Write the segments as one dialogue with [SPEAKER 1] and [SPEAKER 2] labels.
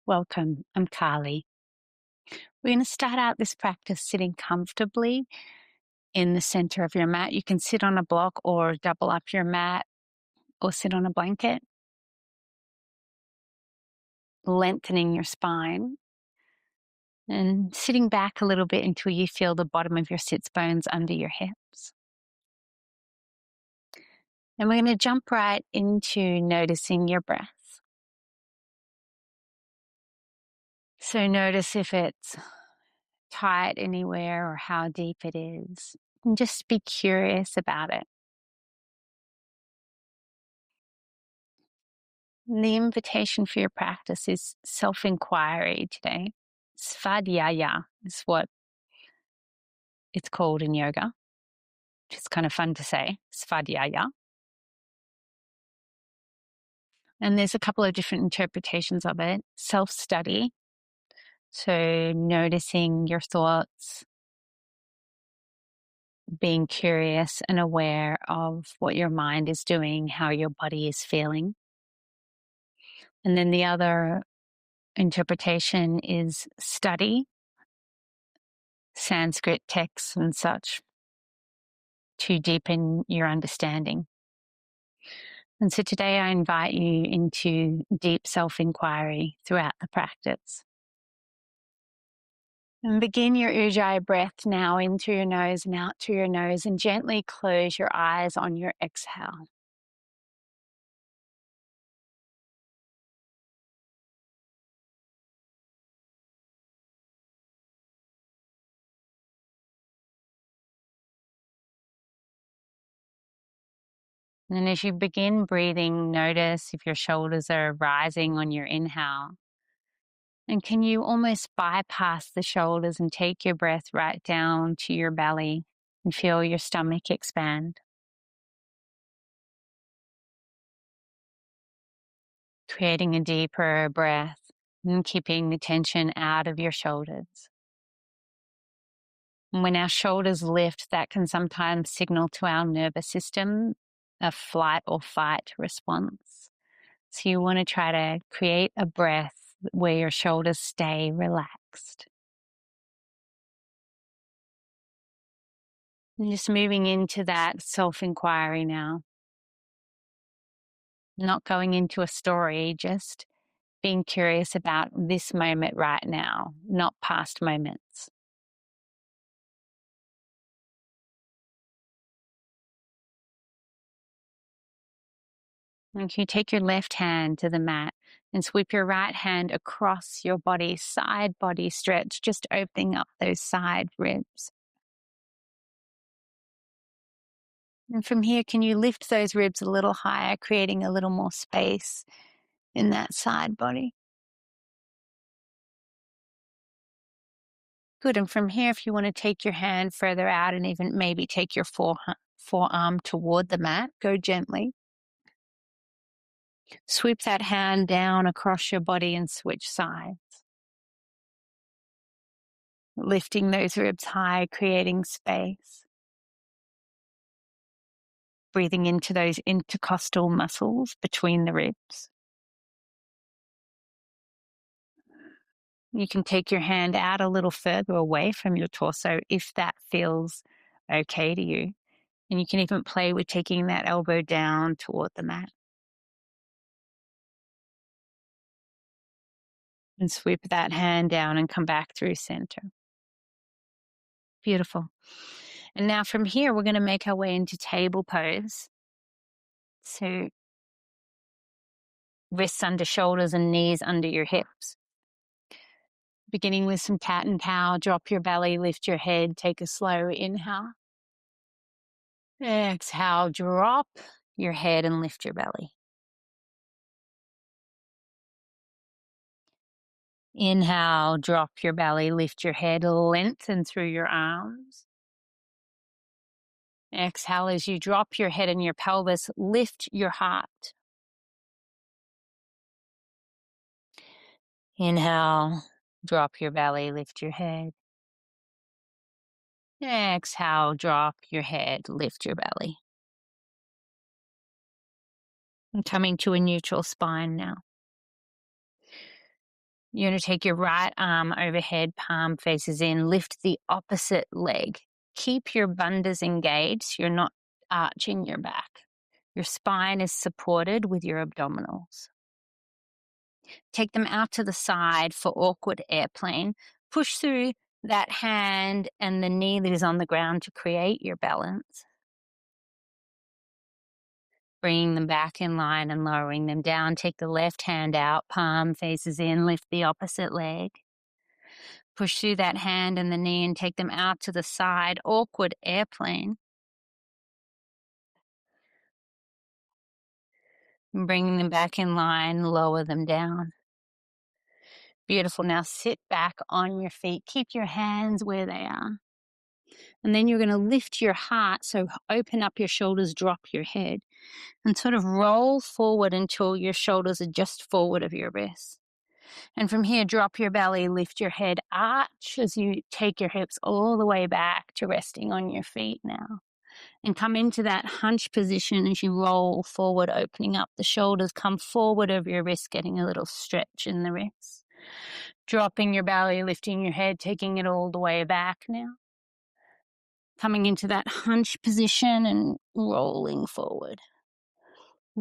[SPEAKER 1] Welcome, I'm Carly. We're going to start out this practice sitting comfortably in the center of your mat. You can sit on a block or double up your mat or sit on a blanket, lengthening your spine and sitting back a little bit until you feel the bottom of your sits bones under your hips. And we're going to jump right into noticing your breath. So notice if it's tight anywhere or how deep it is, and just be curious about it. The invitation for your practice is self-inquiry today. Svadhyaya is what it's called in yoga, which is kind of fun to say, Svadhyaya. And there's a couple of different interpretations of it. Self-study, so noticing your thoughts, being curious and aware of what your mind is doing, how your body is feeling. And then the other interpretation is study, Sanskrit texts and such, to deepen your understanding. And so today I invite you into deep self-inquiry throughout the practice. And begin your ujjayi breath now in through your nose and out through your nose, and gently close your eyes on your exhale. And as you begin breathing, notice if your shoulders are rising on your inhale. And can you almost bypass the shoulders and take your breath right down to your belly and feel your stomach expand? Creating a deeper breath and keeping the tension out of your shoulders. And when our shoulders lift, that can sometimes signal to our nervous system a flight or fight response. So you want to try to create a breath where your shoulders stay relaxed. And just moving into that self-inquiry now. Not going into a story, just being curious about this moment right now, not past moments. And you take your left hand to the mat and sweep your right hand across your body, side body stretch, just opening up those side ribs. And from here, can you lift those ribs a little higher, creating a little more space in that side body? Good. And from here, if you want to take your hand further out and even maybe take your forearm toward the mat, go gently. Sweep that hand down across your body and switch sides. Lifting those ribs high, creating space. Breathing into those intercostal muscles between the ribs. You can take your hand out a little further away from your torso if that feels okay to you. And you can even play with taking that elbow down toward the mat. And sweep that hand down and come back through center. Beautiful. And now from here, we're going to make our way into table pose. So wrists under shoulders and knees under your hips. Beginning with some cat and cow, drop your belly, lift your head, take a slow inhale. Exhale, drop your head and lift your belly. Inhale, drop your belly, lift your head, lengthen through your arms. Exhale, as you drop your head and your pelvis, lift your heart. Inhale, drop your belly, lift your head. Exhale, drop your head, lift your belly. And coming to a neutral spine now. You're going to take your right arm overhead, palm faces in, lift the opposite leg. Keep your bandhas engaged so you're not arching your back. Your spine is supported with your abdominals. Take them out to the side for awkward airplane. Push through that hand and the knee that is on the ground to create your balance. Bringing them back in line and lowering them down. Take the left hand out, palm faces in, lift the opposite leg. Push through that hand and the knee and take them out to the side, awkward airplane. Bringing them back in line, lower them down. Beautiful. Now sit back on your feet. Keep your hands where they are. And then you're going to lift your heart. So open up your shoulders, drop your head, and sort of roll forward until your shoulders are just forward of your wrists. And from here, drop your belly, lift your head, arch as you take your hips all the way back to resting on your feet now. And come into that hunch position as you roll forward, opening up the shoulders, come forward of your wrists, getting a little stretch in the wrists. Dropping your belly, lifting your head, taking it all the way back now. Coming into that hunch position and rolling forward.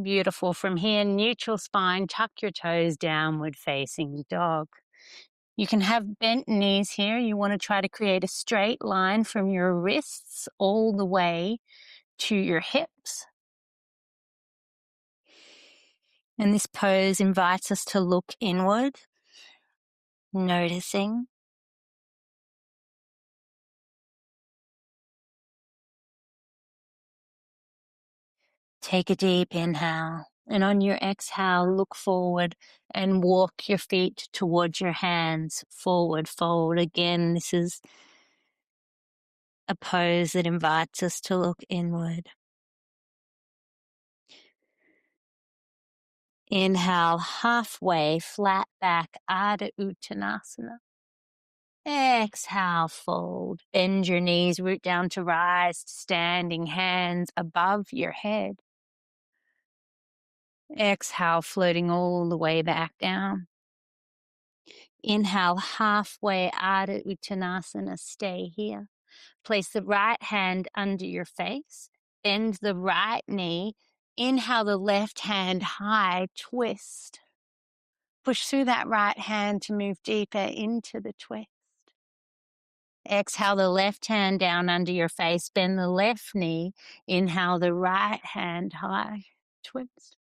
[SPEAKER 1] Beautiful. From here, neutral spine, tuck your toes, downward facing dog. You can have bent knees here. You want to try to create a straight line from your wrists all the way to your hips. And this pose invites us to look inward, noticing. Take a deep inhale, and on your exhale, look forward and walk your feet towards your hands, forward, fold. Again, this is a pose that invites us to look inward. Inhale, halfway, flat back, Ardha Uttanasana. Exhale, fold. Bend your knees, root down to rise, standing hands above your head. Exhale, floating all the way back down. Inhale, halfway, Ardha Uttanasana, stay here. Place the right hand under your face. Bend the right knee. Inhale the left hand high, twist. Push through that right hand to move deeper into the twist. Exhale the left hand down under your face. Bend the left knee. Inhale the right hand high, twist.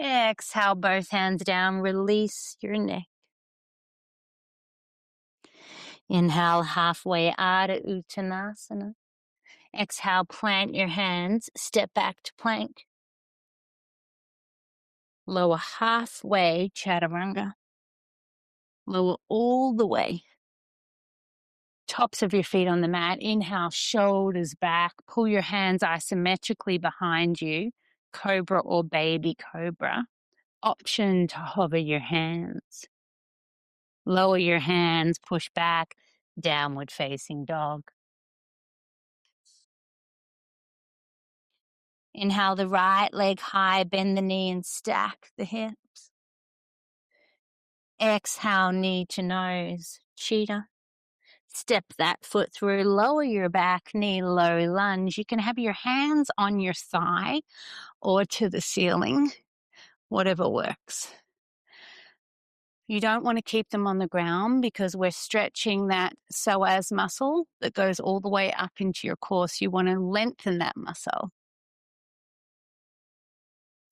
[SPEAKER 1] Exhale both hands down. Release your neck. Inhale halfway, Ardha Uttanasana. Exhale, plant your hands, step back to plank. Lower halfway, Chaturanga. Lower all the way. Tops of your feet on the mat. Inhale, shoulders back. Pull your hands isometrically behind you. Cobra or baby cobra. Option to hover your hands. Lower your hands, push back, downward facing dog. Inhale the right leg high, bend the knee and stack the hips. Exhale, knee to nose, cheetah. Step that foot through, lower your back, knee low, lunge. You can have your hands on your thigh or to the ceiling, whatever works. You don't want to keep them on the ground because we're stretching that psoas muscle that goes all the way up into your core. So you want to lengthen that muscle.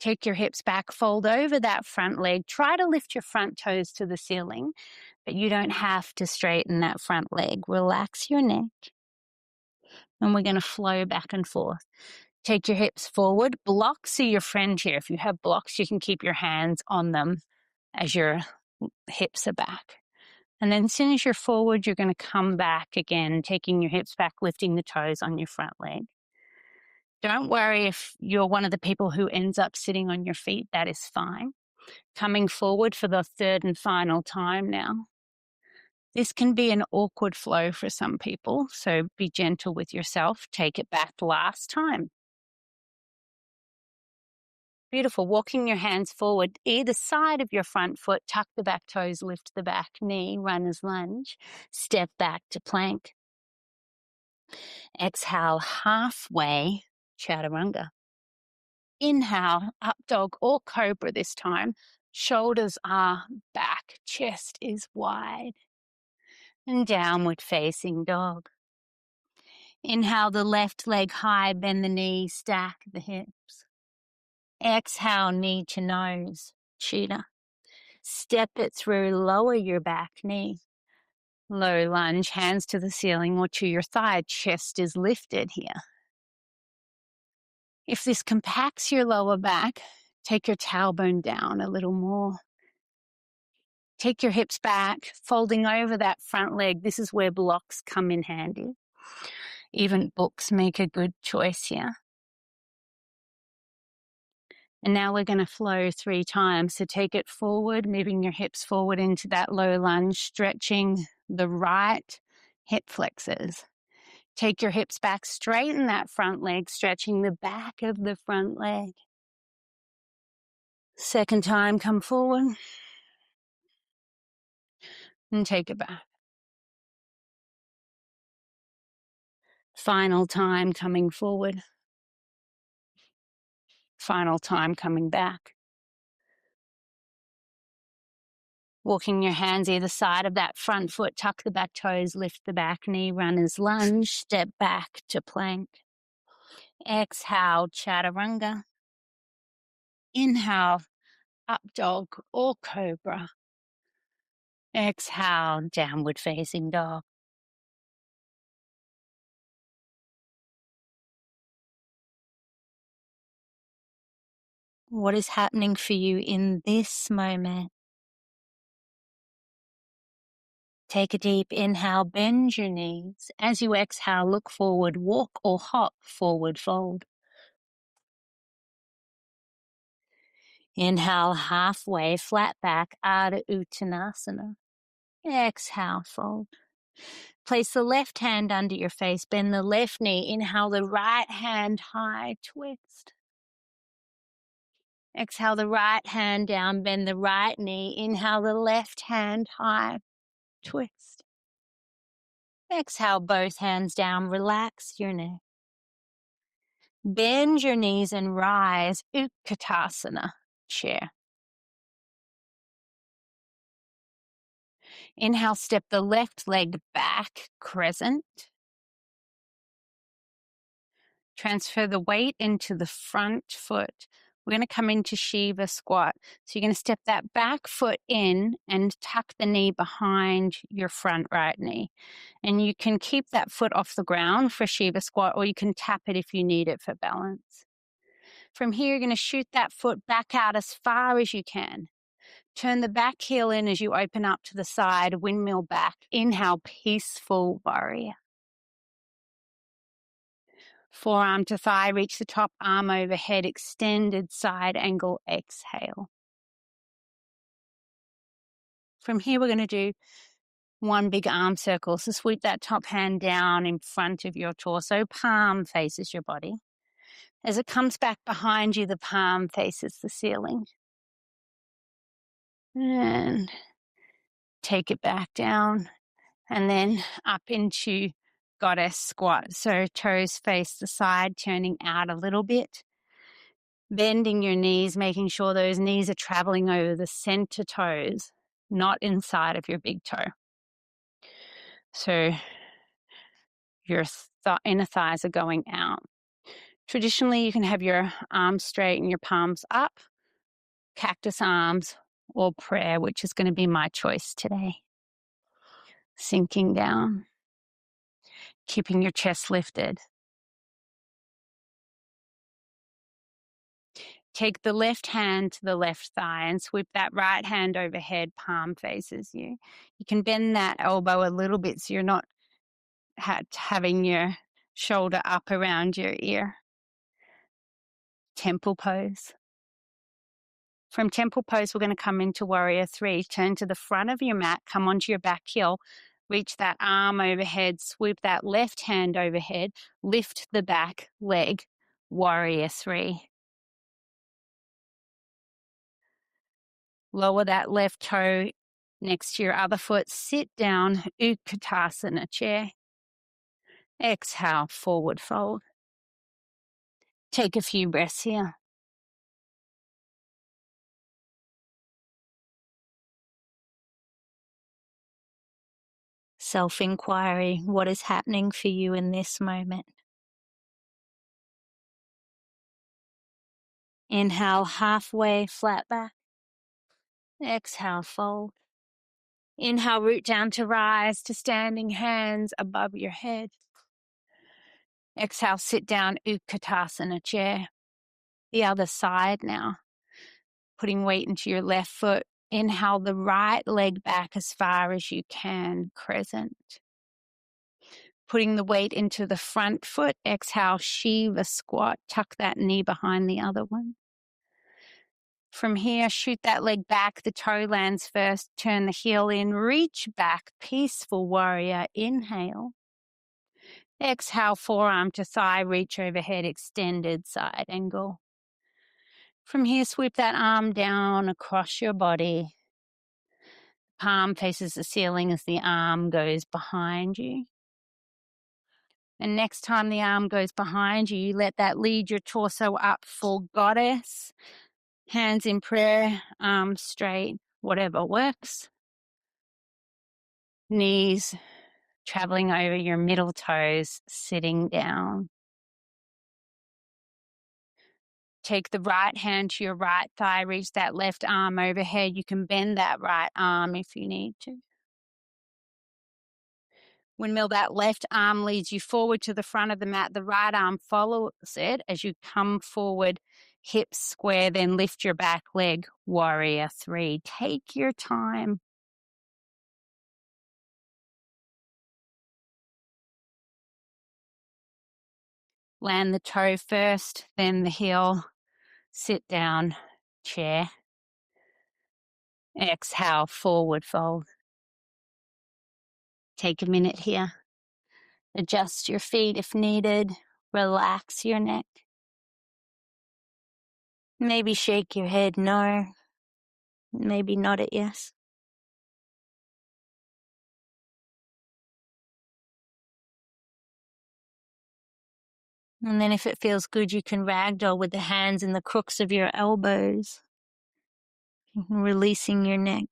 [SPEAKER 1] Take your hips back, fold over that front leg. Try to lift your front toes to the ceiling, but you don't have to straighten that front leg. Relax your neck. And we're going to flow back and forth. Take your hips forward. Blocks are your friend here. If you have blocks, you can keep your hands on them as your hips are back. And then as soon as you're forward, you're going to come back again, taking your hips back, lifting the toes on your front leg. Don't worry if you're one of the people who ends up sitting on your feet. That is fine. Coming forward for the third and final time now. This can be an awkward flow for some people, so be gentle with yourself. Take it back last time. Beautiful. Walking your hands forward, either side of your front foot, tuck the back toes, lift the back knee, runner's lunge, step back to plank. Exhale, halfway, chaturanga. Inhale, up dog or cobra this time. Shoulders are back, chest is wide. And downward facing dog. Inhale the left leg high, bend the knee, stack the hips. Exhale, knee to nose, cheetah. Step it through, lower your back knee. Low lunge, hands to the ceiling or to your thigh, chest is lifted here. If this compacts your lower back, take your tailbone down a little more. Take your hips back, folding over that front leg. This is where blocks come in handy. Even books make a good choice here. And now we're going to flow 3 times. So take it forward, moving your hips forward into that low lunge, stretching the right hip flexors. Take your hips back, straighten that front leg, stretching the back of the front leg. Second time, come forward and take it back. Final time coming forward. Final time coming back. Walking your hands either side of that front foot, tuck the back toes, lift the back knee, runner's lunge, step back to plank. Exhale, chaturanga. Inhale, up dog or cobra. Exhale, downward facing dog. What is happening for you in this moment? Take a deep inhale, bend your knees. As you exhale, look forward, walk or hop, forward fold. Inhale, halfway, flat back, Ardha Uttanasana. Exhale, fold. Place the left hand under your face, bend the left knee. Inhale the right hand high, twist. Exhale the right hand down, bend the right knee. Inhale the left hand high, twist. Exhale both hands down, relax your neck. Bend your knees and rise, Utkatasana, chair. Inhale, step the left leg back, crescent. Transfer the weight into the front foot. We're going to come into Shiva squat. So you're going to step that back foot in and tuck the knee behind your front right knee. And you can keep that foot off the ground for Shiva squat, or you can tap it if you need it for balance. From here, you're going to shoot that foot back out as far as you can. Turn the back heel in as you open up to the side, windmill back. Inhale, peaceful warrior. Forearm to thigh, reach the top arm overhead, extended side angle, exhale. From here, we're going to do one big arm circle. So sweep that top hand down in front of your torso, palm faces your body. As it comes back behind you, the palm faces the ceiling. And take it back down and then up into goddess squat. So toes face the side, turning out a little bit. Bending your knees, making sure those knees are traveling over the center toes, not inside of your big toe. So your inner thighs are going out. Traditionally, you can have your arms straight and your palms up, cactus arms, or prayer, which is going to be my choice today. Sinking down, keeping your chest lifted. Take the left hand to the left thigh and sweep that right hand overhead, palm faces you. You can bend that elbow a little bit so you're not having your shoulder up around your ear. Temple pose. From temple pose, we're going to come into warrior 3. Turn to the front of your mat, come onto your back heel, reach that arm overhead, sweep that left hand overhead, lift the back leg, warrior 3. Lower that left toe next to your other foot. Sit down, Utkatasana chair. Exhale, forward fold. Take a few breaths here. Self-inquiry, what is happening for you in this moment? Inhale, halfway, flat back. Exhale, fold. Inhale, root down to rise to standing, hands above your head. Exhale, sit down, Utkatasana chair. The other side now. Putting weight into your left foot. Inhale the right leg back as far as you can, crescent. Putting the weight into the front foot. Exhale, Shiva squat. Tuck that knee behind the other one. From here, shoot that leg back. The toe lands first. Turn the heel in. Reach back. Peaceful warrior. Inhale. Exhale, forearm to thigh. Reach overhead. Extended side angle. From here, sweep that arm down across your body. Palm faces the ceiling as the arm goes behind you. And next time the arm goes behind you, you let that lead your torso up, full goddess. Hands in prayer, arms straight, whatever works. Knees traveling over your middle toes, sitting down. Take the right hand to your right thigh, reach that left arm overhead. You can bend that right arm if you need to. Windmill, that left arm leads you forward to the front of the mat. The right arm follows it as you come forward, hips square, then lift your back leg, warrior three. Take your time. Land the toe first, then the heel. Sit down, chair. Exhale, forward fold. Take a minute here. Adjust your feet if needed. Relax your neck. Maybe shake your head no. Maybe nod it yes. And then if it feels good, you can ragdoll with the hands in the crooks of your elbows, releasing your neck.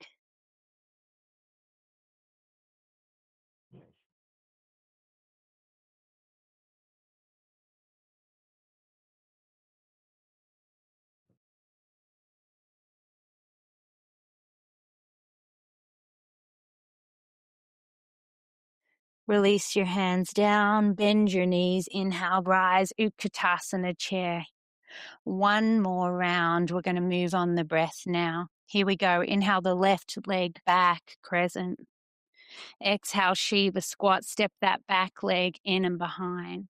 [SPEAKER 1] Release your hands down, bend your knees, inhale, rise, Utkatasana chair. One more round. We're going to move on the breath now. Here we go. Inhale the left leg back, crescent. Exhale, Shiva squat. Step that back leg in and behind.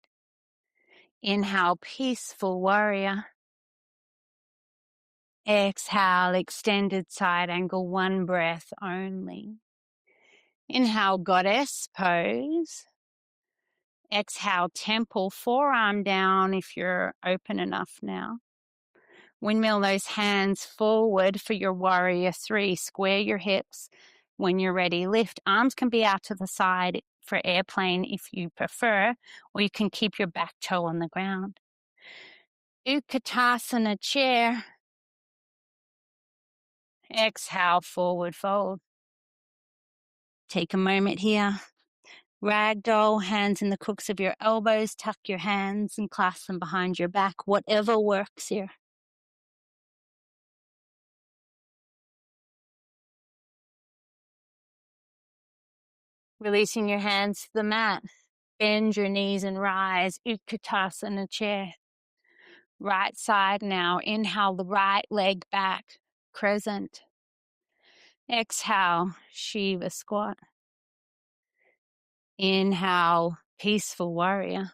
[SPEAKER 1] Inhale, peaceful warrior. Exhale, extended side angle, one breath only. Inhale, goddess pose. Exhale, temple, forearm down if you're open enough now. Windmill those hands forward for your warrior three. Square your hips when you're ready. Lift. Arms can be out to the side for airplane if you prefer, or you can keep your back toe on the ground. Utkatasana chair. Exhale, forward fold. Take a moment here. Ragdoll, hands in the crooks of your elbows. Tuck your hands and clasp them behind your back. Whatever works here. Releasing your hands to the mat. Bend your knees and rise. Utkatasana chair. Right side now. Inhale the right leg back. Crescent. Exhale, Shiva squat. Inhale, peaceful warrior.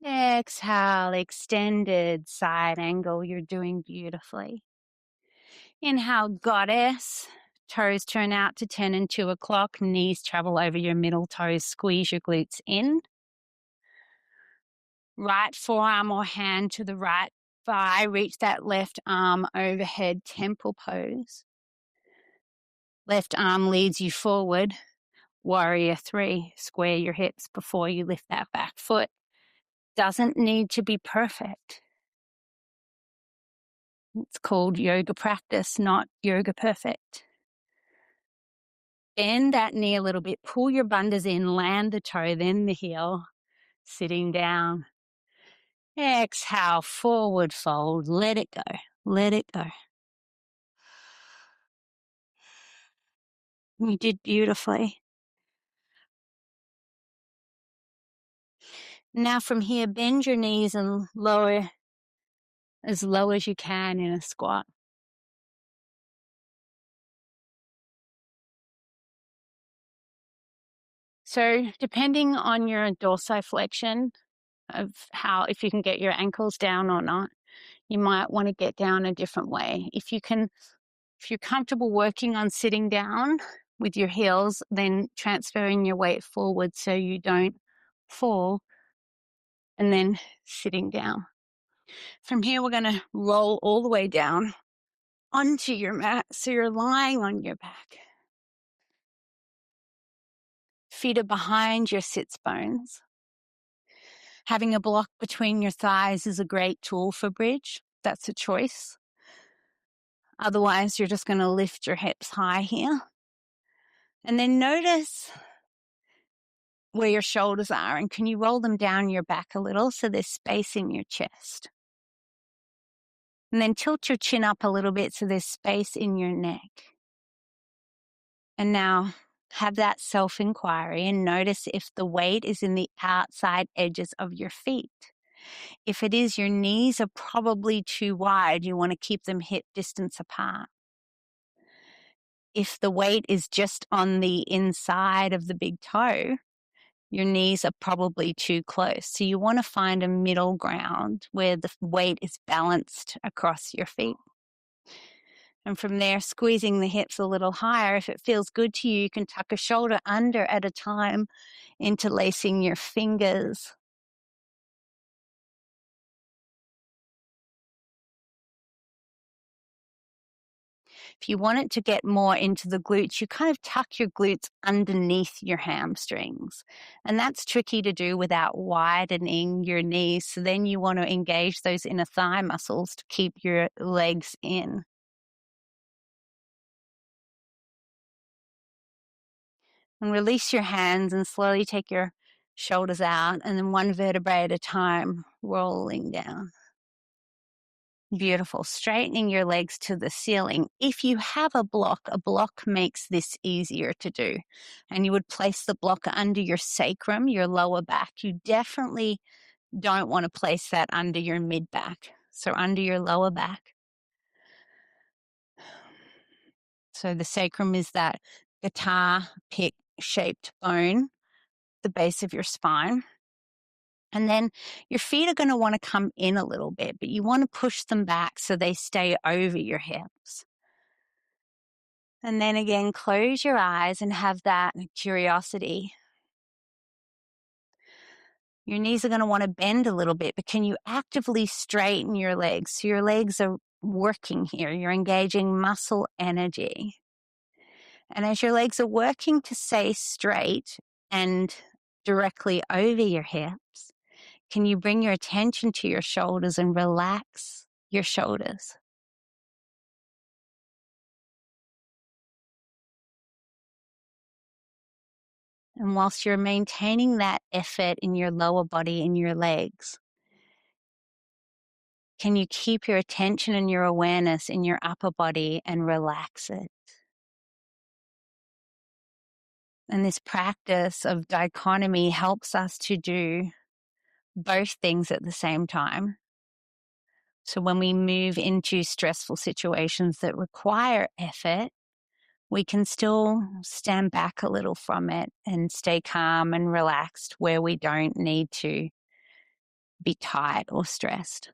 [SPEAKER 1] Exhale, extended side angle. You're doing beautifully. Inhale, goddess. Toes turn out to 10 and 2 o'clock. Knees travel over your middle toes. Squeeze your glutes in. Right forearm or hand to the right by reach that left arm overhead, temple pose. Left arm leads you forward, warrior 3. Square your hips before you lift that back foot. Doesn't need to be perfect. It's called yoga practice, not yoga perfect. Bend that knee a little bit, pull your bandhas in, land the toe, then the heel, sitting down. Exhale, forward fold, let it go, let it go. You did beautifully. Now from here, bend your knees and lower as low as you can in a squat. So depending on your dorsiflexion of if you can get your ankles down or not, you might want to get down a different way. If you're comfortable working on sitting down with your heels, then transferring your weight forward so you don't fall, and then sitting down. From here, we're going to roll all the way down onto your mat. So you're lying on your back. Feet are behind your sits bones. Having a block between your thighs is a great tool for bridge. That's a choice. Otherwise, you're just going to lift your hips high here. And then notice where your shoulders are, and can you roll them down your back a little so there's space in your chest? And then tilt your chin up a little bit so there's space in your neck. And now have that self-inquiry and notice if the weight is in the outside edges of your feet. If it is, your knees are probably too wide. You want to keep them hip distance apart. If the weight is just on the inside of the big toe, your knees are probably too close. So you want to find a middle ground where the weight is balanced across your feet. And from there, squeezing the hips a little higher. If it feels good to you, you can tuck a shoulder under at a time, interlacing your fingers. If you want it to get more into the glutes, you kind of tuck your glutes underneath your hamstrings. And that's tricky to do without widening your knees. So then you want to engage those inner thigh muscles to keep your legs in. And release your hands and slowly take your shoulders out, and then one vertebrae at a time, rolling down. Beautiful. Straightening your legs to the ceiling. If you have a block makes this easier to do. And you would place the block under your sacrum, your lower back. You definitely don't want to place that under your mid back. So under your lower back. So the sacrum is that guitar pick shaped bone, the base of your spine. And then your feet are going to want to come in a little bit, but you want to push them back so they stay over your hips. And then again, close your eyes and have that curiosity. Your knees are going to want to bend a little bit, but can you actively straighten your legs? So your legs are working here. You're engaging muscle energy. And as your legs are working to stay straight and directly over your hips, can you bring your attention to your shoulders and relax your shoulders? And whilst you're maintaining that effort in your lower body and your legs, can you keep your attention and your awareness in your upper body and relax it? And this practice of dichotomy helps us to do both things at the same time. So when we move into stressful situations that require effort, we can still stand back a little from it and stay calm and relaxed where we don't need to be tight or stressed.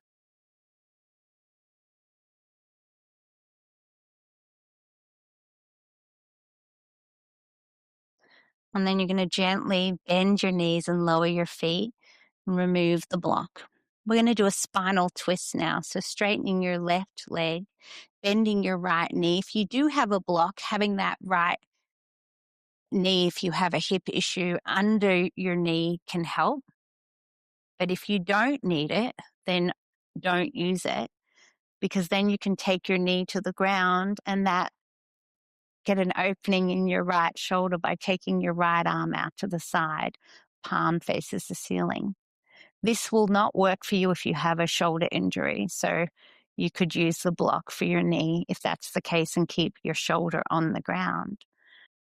[SPEAKER 1] And then you're going to gently bend your knees and lower your feet and remove the block. We're going to do a spinal twist now. So straightening your left leg, bending your right knee. If you do have a block, having that right knee, if you have a hip issue, under your knee can help. But if you don't need it, then don't use it, because then you can take your knee to the ground and that get an opening in your right shoulder by taking your right arm out to the side. Palm faces the ceiling. This will not work for you if you have a shoulder injury. So you could use the block for your knee if that's the case and keep your shoulder on the ground.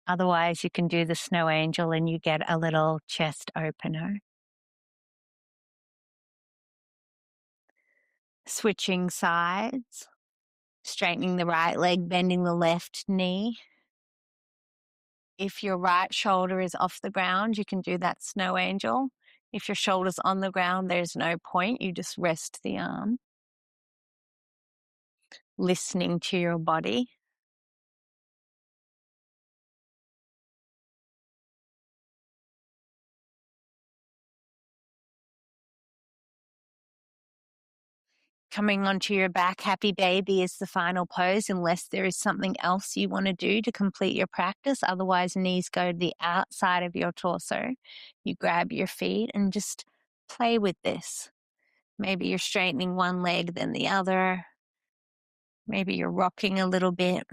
[SPEAKER 1] Otherwise, you can do the snow angel and you get a little chest opener. Switching sides, straightening the right leg, bending the left knee. If your right shoulder is off the ground, you can do that snow angel. If your shoulder's on the ground, there's no point. You just rest the arm. Listening to your body. Coming onto your back, happy baby is the final pose, unless there is something else you want to do to complete your practice. Otherwise, knees go to the outside of your torso. You grab your feet and just play with this. Maybe you're straightening one leg, then the other. Maybe you're rocking a little bit.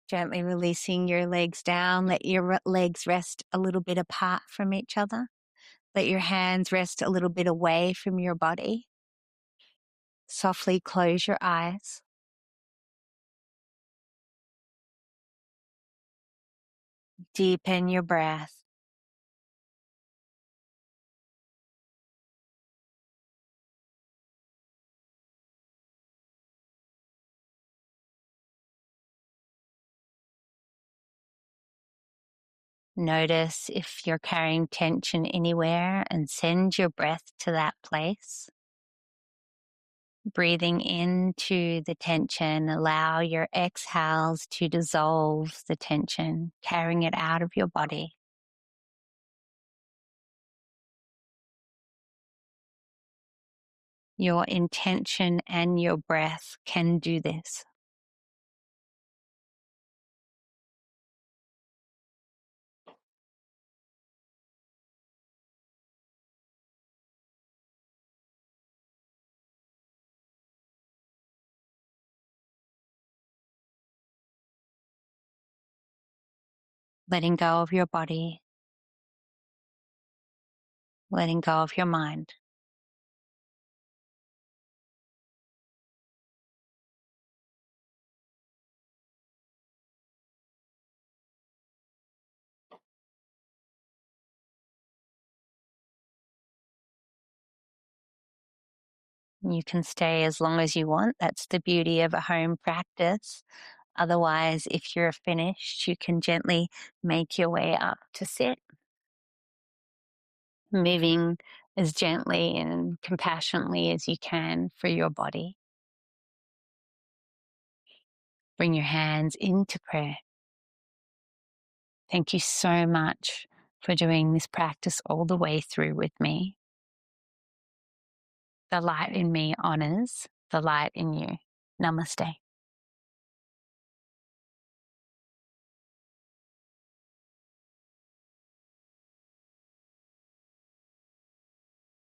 [SPEAKER 1] Gently releasing your legs down. Let your legs rest a little bit apart from each other. Let your hands rest a little bit away from your body. Softly close your eyes. Deepen your breath. Notice if you're carrying tension anywhere and send your breath to that place. Breathing into the tension, allow your exhales to dissolve the tension, carrying it out of your body. Your intention and your breath can do this. Letting go of your body, letting go of your mind. You can stay as long as you want. That's the beauty of a home practice. Otherwise, if you're finished, you can gently make your way up to sit, moving as gently and compassionately as you can for your body. Bring your hands into prayer. Thank you so much for doing this practice all the way through with me. The light in me honors the light in you. Namaste.